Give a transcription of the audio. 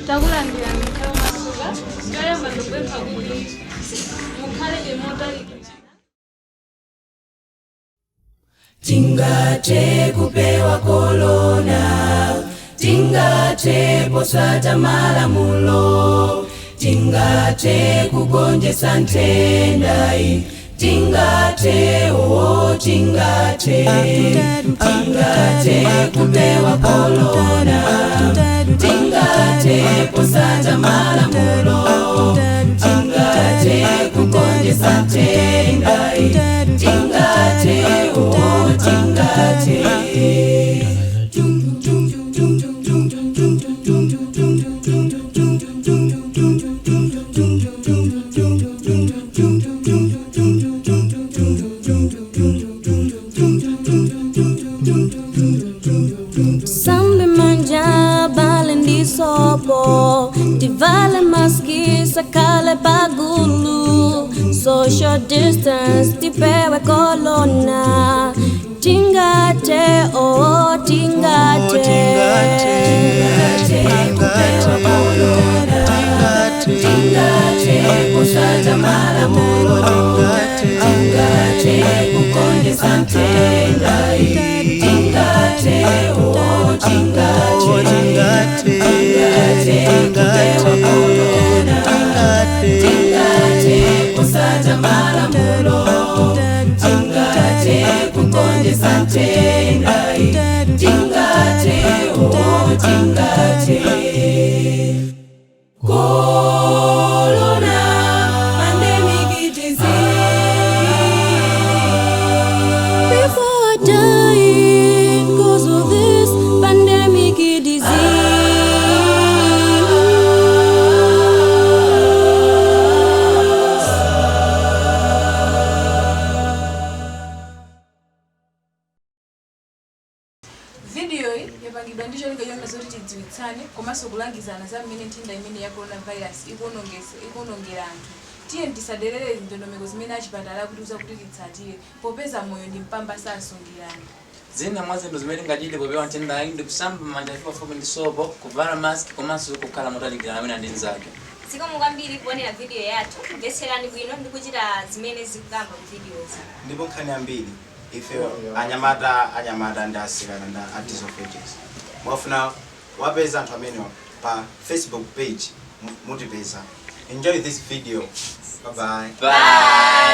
takulandira mkhala masuka toyamba ndikupempha kuti mukhale bemotali. Tingate kupewa kolona, tingate posata malamulo, tingate kugonjesa ntendai, tingate tingate, tingate kupewa kolona, tingate posata malamulo, tingate kugonjesa ntendai, tingate tingate. Sambe manja balendi sopo, divale maski sakale bagulu, social distance tipewe kolona, tingate tingate, tingate kupewa kolona, tingate kusata malamulo, tingate kugonjesa ntendai, tingate tingate, kupewa kolona, tingate kusata malamulo, tingate kugonjesa ntendai, tingate tingate. Corona pandemic disease. Before I die, cause of this pandemic disease. Video hii yapangidwa ndicho likayonga zoti tidziwitsane komanso kulangizana za mmene nthenda imene ya coronavirus ikuonongera anthu. Tiye tisaderere ndondomeko zimene achipatala kutiuza kuti titsatire popeza moyo ndi mpamba sasungirana. Zina mwa zinthu zimene tingachite popewa nthenda iyi ndi kusamba manja pafupi ndi sopo, kuvala mask komanso kukhala motalikirana amene ndi nzake. Zikomo kwambiri kuonera video yathu, mvetserani bwino ndi kuchita zimene zikukamba ku videozi. Ndipo nkhani ambiri ife anyamata ndi asikana ndi disobedience. Mwafuna wapeza anthu amene pa Facebook page mutipeza. Enjoy this video. Bye bye. Bye.